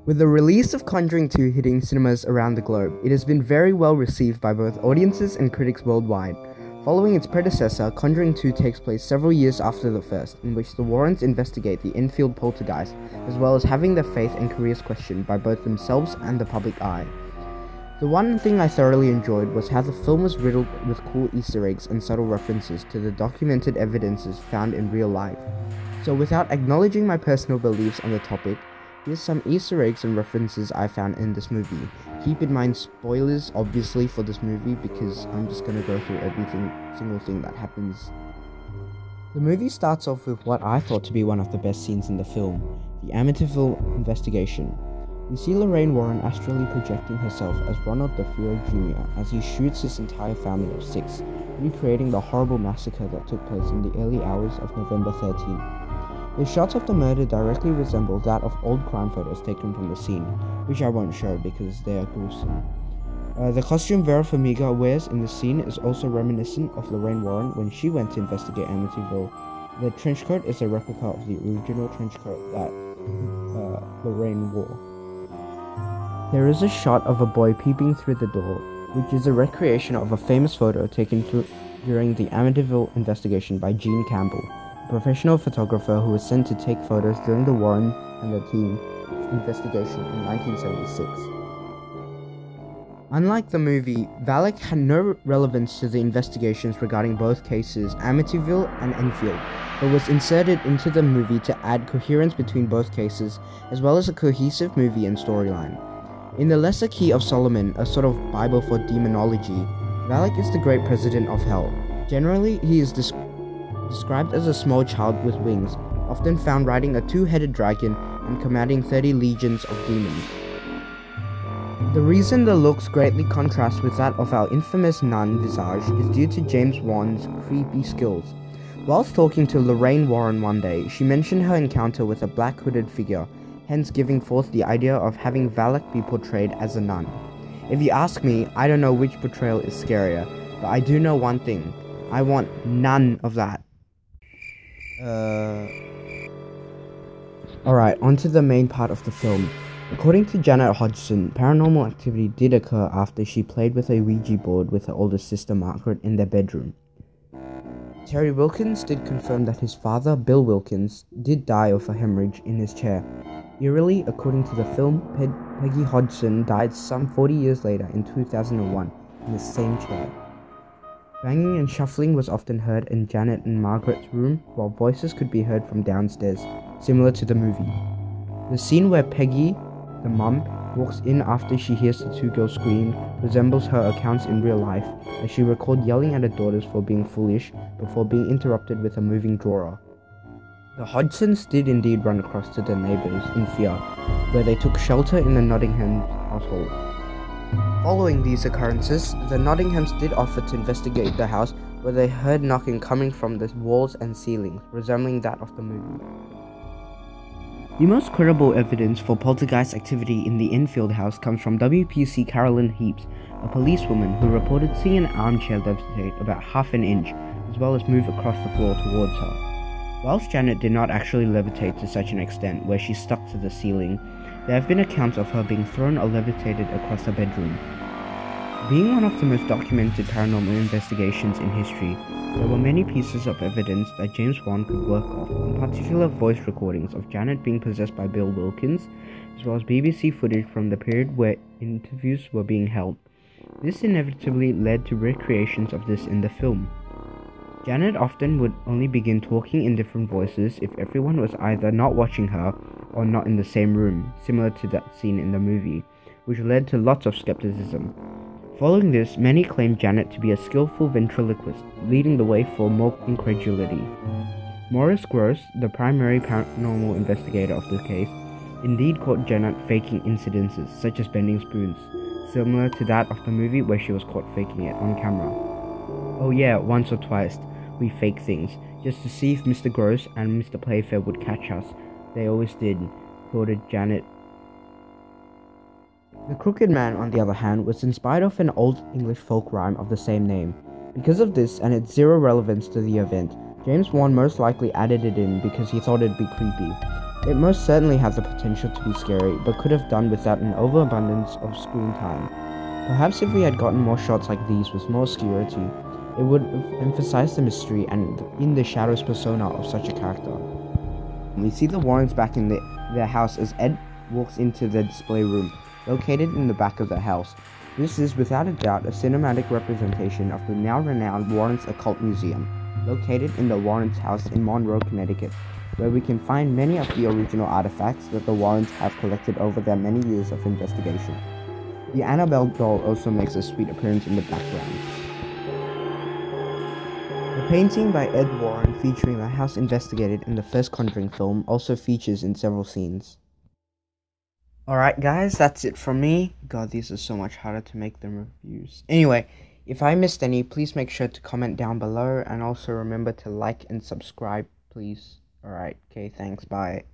With the release of Conjuring 2 hitting cinemas around the globe, it has been very well received by both audiences and critics worldwide. Following its predecessor, Conjuring 2 takes place several years after the first, in which the Warrens investigate the Enfield Poltergeist, as well as having their faith and careers questioned by both themselves and the public eye. The one thing I thoroughly enjoyed was how the film was riddled with cool Easter eggs and subtle references to the documented evidences found in real life. So without acknowledging my personal beliefs on the topic, here's some Easter eggs and references I found in this movie. Keep in mind spoilers obviously for this movie because I'm just gonna go through single thing that happens. The movie starts off with what I thought to be one of the best scenes in the film, the Amityville investigation. We see Lorraine Warren astrally projecting herself as Ronald DeFeo Jr. as he shoots his entire family of 6, recreating the horrible massacre that took place in the early hours of November 13. The shots of the murder directly resemble that of old crime photos taken from the scene, which I won't show because they are gruesome. The costume Vera Farmiga wears in the scene is also reminiscent of Lorraine Warren when she went to investigate Amityville. The trench coat is a replica of the original trench coat that Lorraine wore. There is a shot of a boy peeping through the door, which is a recreation of a famous photo taken during the Amityville investigation by Gene Campbell, a professional photographer who was sent to take photos during the Warren and the team's investigation in 1976. Unlike the movie, Valak had no relevance to the investigations regarding both cases, Amityville and Enfield, but was inserted into the movie to add coherence between both cases, as well as a cohesive movie and storyline. In the Lesser Key of Solomon, a sort of Bible for demonology, Valak is the great president of hell. Generally, he is described as a small child with wings, often found riding a 2-headed dragon and commanding 30 legions of demons. The reason the looks greatly contrast with that of our infamous nun visage is due to James Wan's creepy skills. Whilst talking to Lorraine Warren one day, she mentioned her encounter with a black hooded figure, hence giving forth the idea of having Valak be portrayed as a nun. If you ask me, I don't know which portrayal is scarier, but I do know one thing. I want none of that. Alright, on to the main part of the film. According to Janet Hodgson, paranormal activity did occur after she played with a Ouija board with her older sister Margaret in their bedroom. Terry Wilkins did confirm that his father, Bill Wilkins, did die of a hemorrhage in his chair. Eerily, according to the film, Peggy Hodgson died some 40 years later in 2001 in the same chair. Banging and shuffling was often heard in Janet and Margaret's room, while voices could be heard from downstairs, similar to the movie. The scene where Peggy, the mum, walks in after she hears the 2 girls scream resembles her accounts in real life, as she recalled yelling at her daughters for being foolish before being interrupted with a moving drawer. The Hodgsons did indeed run across to their neighbours in fear, where they took shelter in the Nottingham household. Following these occurrences, the Nottinghams did offer to investigate the house, where they heard knocking coming from the walls and ceilings, resembling that of the movie. The most credible evidence for poltergeist activity in the Enfield house comes from WPC Carolyn Heaps, a policewoman who reported seeing an armchair levitate about half an inch, as well as move across the floor towards her. Whilst Janet did not actually levitate to such an extent where she stuck to the ceiling, there have been accounts of her being thrown or levitated across her bedroom. Being one of the most documented paranormal investigations in history, there were many pieces of evidence that James Wan could work off, in particular voice recordings of Janet being possessed by Bill Wilkins, as well as BBC footage from the period where interviews were being held. This inevitably led to recreations of this in the film. Janet often would only begin talking in different voices if everyone was either not watching her or not in the same room, similar to that scene in the movie, which led to lots of skepticism. Following this, many claimed Janet to be a skillful ventriloquist, leading the way for more incredulity. Maurice Gross, the primary paranormal investigator of the case, indeed caught Janet faking incidences such as bending spoons, similar to that of the movie where she was caught faking it on camera. Oh yeah, once or twice, we fake things, just to see if Mr. Gross and Mr. Playfair would catch us. They always did, quoted Janet. The Crooked Man, on the other hand, was inspired of an old English folk rhyme of the same name. Because of this, and its zero relevance to the event, James Wan most likely added it in because he thought it'd be creepy. It most certainly has the potential to be scary, but could have done without an overabundance of screen time. Perhaps if we had gotten more shots like these with more obscurity, it would have emphasized the mystery and in the shadows persona of such a character. We see the Warrens back in their house as Ed walks into the display room, located in the back of the house. This is without a doubt a cinematic representation of the now renowned Warrens Occult Museum, located in the Warrens house in Monroe, Connecticut, where we can find many of the original artifacts that the Warrens have collected over their many years of investigation. The Annabelle doll also makes a sweet appearance in the background. The painting by Ed Warren featuring the house investigated in the first Conjuring film also features in several scenes. Alright guys, that's it from me. God, these are so much harder to make than reviews. Anyway, if I missed any, please make sure to comment down below, and also remember to like and subscribe, please. Alright, okay, thanks, bye.